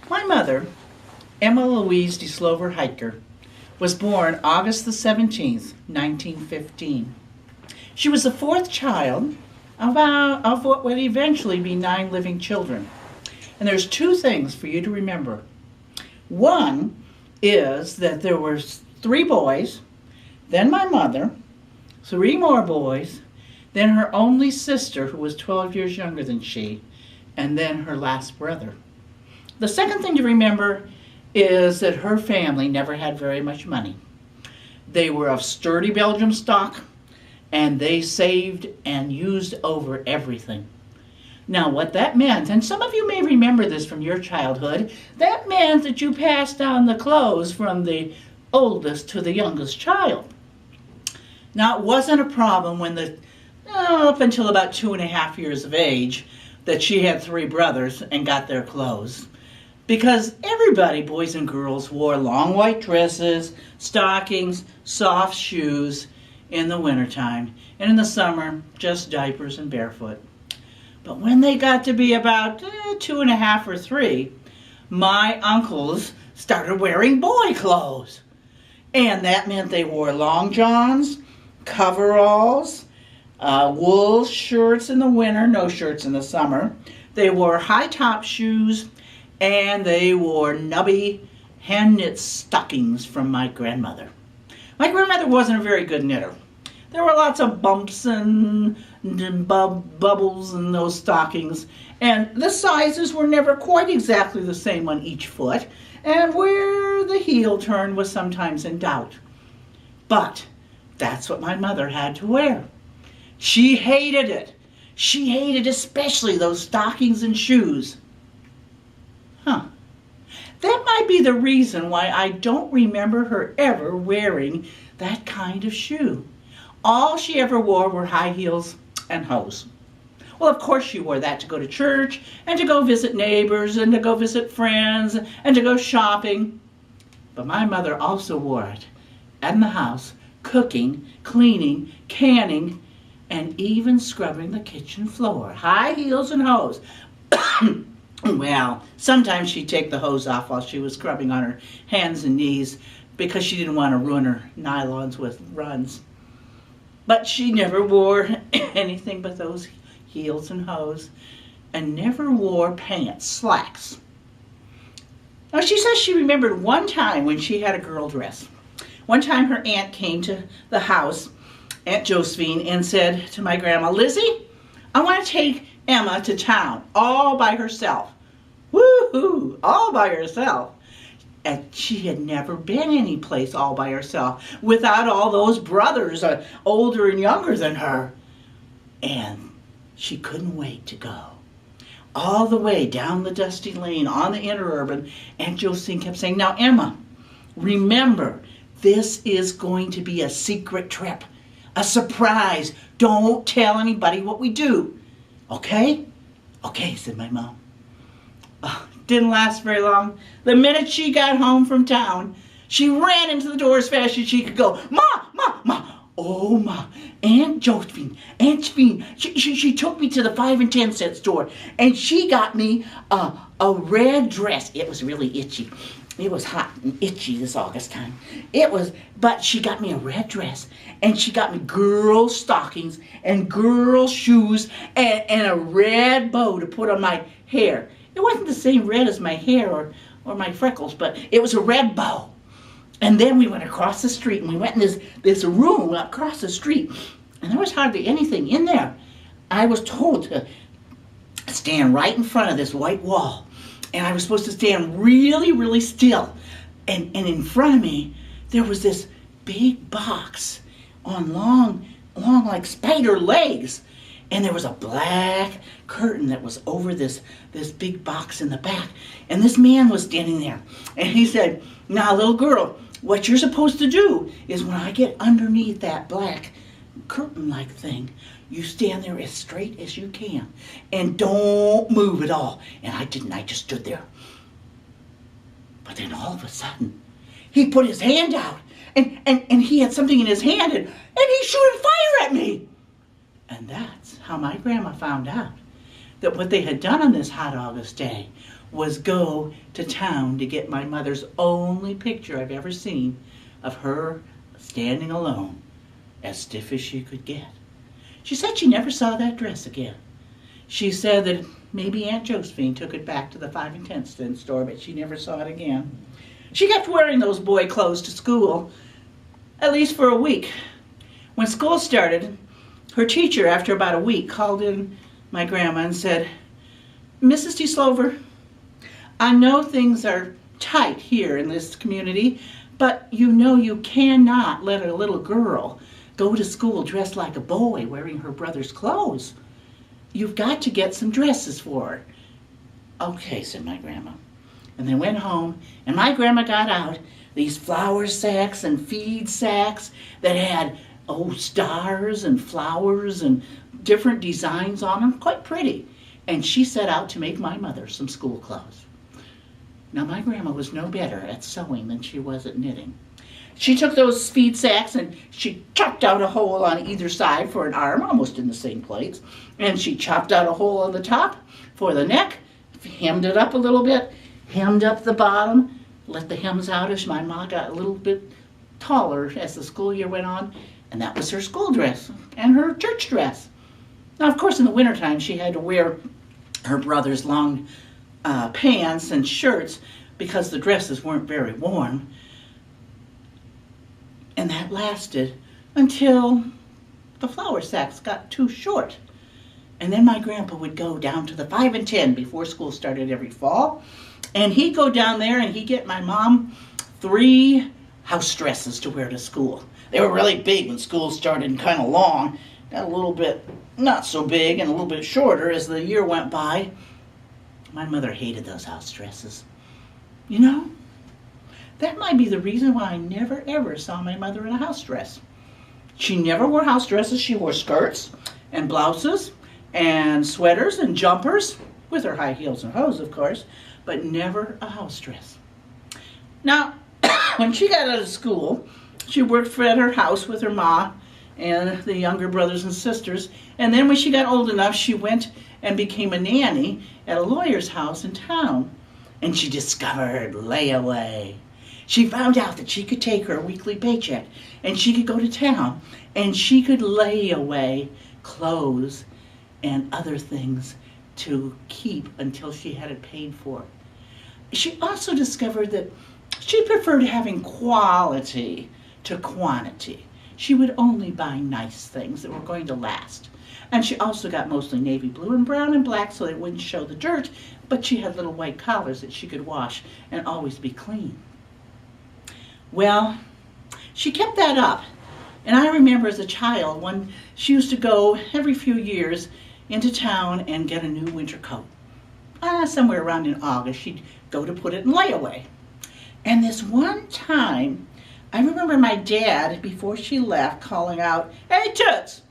My mother, Emma Louise DeSloover Heitger, was born August the 17th, 1915. She was the fourth child of what would eventually be 9 living children. And there's 2 things for you to remember. One is that there were 3 boys, then my mother, 3 more boys, then her only sister, who was 12 years younger than she, and then her last brother. The second thing to remember is that her family never had very much money. They were of sturdy Belgium stock, and they saved and used over everything. Now, what that meant, and some of you may remember this from your childhood, that meant that you passed down the clothes from the oldest to the youngest child. Now, it wasn't a problem when up until about 2.5 years of age, that she had 3 brothers and got their clothes. Because everybody, boys and girls, wore long white dresses, stockings, soft shoes in the wintertime, and in the summer, just diapers and barefoot. But when they got to be about 2.5 or 3, my uncles started wearing boy clothes. And that meant they wore long johns, coveralls, wool shirts in the winter, no shirts in the summer. They wore high-top shoes, and they wore nubby hand-knit stockings from my grandmother. My grandmother wasn't a very good knitter. There were lots of bumps and bubbles in those stockings, and the sizes were never quite exactly the same on each foot, and where the heel turned was sometimes in doubt. But that's what my mother had to wear. She hated it. She hated especially those stockings and shoes. That might be the reason why I don't remember her ever wearing that kind of shoe. All she ever wore were high heels and hose. Well, of course she wore that to go to church and to go visit neighbors and to go visit friends and to go shopping. But my mother also wore it in the house, cooking, cleaning, canning, and even scrubbing the kitchen floor. High heels and hose. Well, sometimes she'd take the hose off while she was scrubbing on her hands and knees because she didn't want to ruin her nylons with runs. But she never wore anything but those heels and hose, and never wore pants, slacks. Now, she says she remembered one time when she had a girl dress. One time her aunt came to the house, Aunt Josephine, and said to my grandma, "Lizzie, I want to take Emma to town all by herself." Woo-hoo, all by herself. And she had never been any place all by herself without all those brothers, older and younger than her. And she couldn't wait to go. All the way down the dusty lane on the interurban, Aunt Josephine kept saying, "Now, Emma, remember, this is going to be a secret trip, a surprise. Don't tell anybody what we do. Okay?" "Okay," said my mom. Didn't last very long. The minute she got home from town, she ran into the door as fast as she could go. "Ma, Ma, Ma, oh, Ma, Aunt Josephine, she took me to the 5 and 10 cent store, and she got me a red dress." It was really itchy. It was hot and itchy this August time. But she got me a red dress, and she got me girl stockings and girl shoes and a red bow to put on my hair. It wasn't the same red as my hair or my freckles, but it was a red bow. And then we went across the street, and we went in this room across the street, and there was hardly anything in there. I was told to stand right in front of this white wall, and I was supposed to stand really, really still. And in front of me, there was this big box on long like spider legs. And there was a black curtain that was over this big box in the back. And this man was standing there. And he said, "Now, little girl, what you're supposed to do is when I get underneath that black curtain-like thing, you stand there as straight as you can. And don't move at all." And I didn't. I just stood there. But then all of a sudden, he put his hand out. And he had something in his hand. And he shooted fire at me. And that's how my grandma found out that what they had done on this hot August day was go to town to get my mother's only picture I've ever seen of her standing alone, as stiff as she could get. She said she never saw that dress again. She said that maybe Aunt Josephine took it back to the 5 and 10 cent store, but she never saw it again. She kept wearing those boy clothes to school, at least for a week. When school started, her teacher, after about a week, called in my grandma and said, "Mrs. DeSloover, I know things are tight here in this community, but you know you cannot let a little girl go to school dressed like a boy wearing her brother's clothes. You've got to get some dresses for her." "Okay," said my grandma. And they went home, and my grandma got out these flour sacks and feed sacks that had stars and flowers and different designs on them, quite pretty. And she set out to make my mother some school clothes. Now, my grandma was no better at sewing than she was at knitting. She took those feed sacks and she chopped out a hole on either side for an arm, almost in the same place. And she chopped out a hole on the top for the neck, hemmed it up a little bit, hemmed up the bottom, let the hems out as my ma got a little bit taller as the school year went on. And that was her school dress and her church dress. Now, of course, in the wintertime, she had to wear her brother's long pants and shirts because the dresses weren't very warm. And that lasted until the flour sacks got too short. And then my grandpa would go down to the 5 and 10 before school started every fall. And he'd go down there and he'd get my mom 3 house dresses to wear to school. They were really big when school started and kind of long. Got a little bit not so big and a little bit shorter as the year went by. My mother hated those house dresses. You know, that might be the reason why I never ever saw my mother in a house dress. She never wore house dresses. She wore skirts and blouses and sweaters and jumpers, with her high heels and hose, of course, but never a house dress. Now, when she got out of school, she worked at her house with her ma and the younger brothers and sisters. And then when she got old enough, she went and became a nanny at a lawyer's house in town. And she discovered layaway. She found out that she could take her weekly paycheck and she could go to town and she could lay away clothes and other things to keep until she had it paid for. She also discovered that she preferred having quality to quantity. She would only buy nice things that were going to last. And she also got mostly navy blue and brown and black so they wouldn't show the dirt, but she had little white collars that she could wash and always be clean. Well, she kept that up. And I remember as a child when she used to go every few years into town and get a new winter coat. Somewhere around in August, she'd go to put it in layaway. And this one time, I remember my dad, before she left, calling out, "Hey, Toots,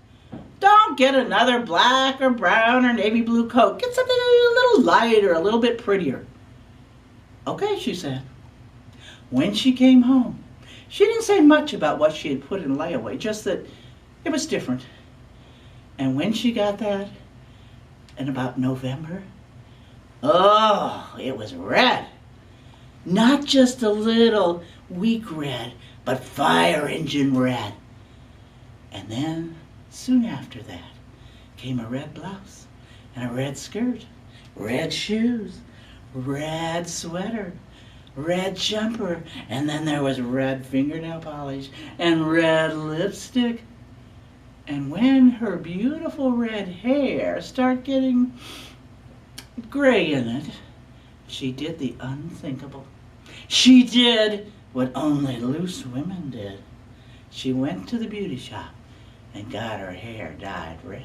don't get another black or brown or navy blue coat. Get something a little lighter, a little bit prettier." "Okay," she said. When she came home, she didn't say much about what she had put in layaway, just that it was different. And when she got that, in about November, it was red. Not just a little weak red, but fire engine red. And then, soon after that, came a red blouse and a red skirt, red shoes, red sweater, red jumper, and then there was red fingernail polish and red lipstick. And when her beautiful red hair started getting gray in it, she did the unthinkable. She did what only loose women did. She went to the beauty shop and got her hair dyed red.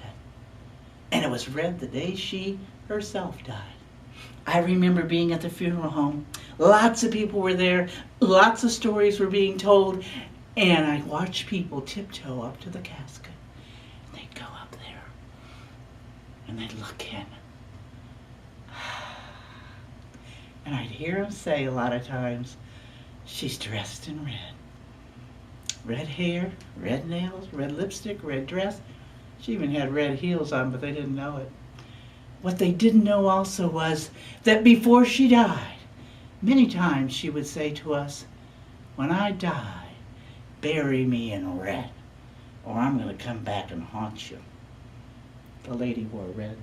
And it was red the day she herself died. I remember being at the funeral home. Lots of people were there. Lots of stories were being told. And I watched people tiptoe up to the casket. And they'd go up there. And they'd look in. And I'd hear them say a lot of times, "She's dressed in red. Red hair, red nails, red lipstick, red dress." She even had red heels on, but they didn't know it. What they didn't know also was that before she died, many times she would say to us, "When I die, bury me in red, or I'm going to come back and haunt you." The lady wore red.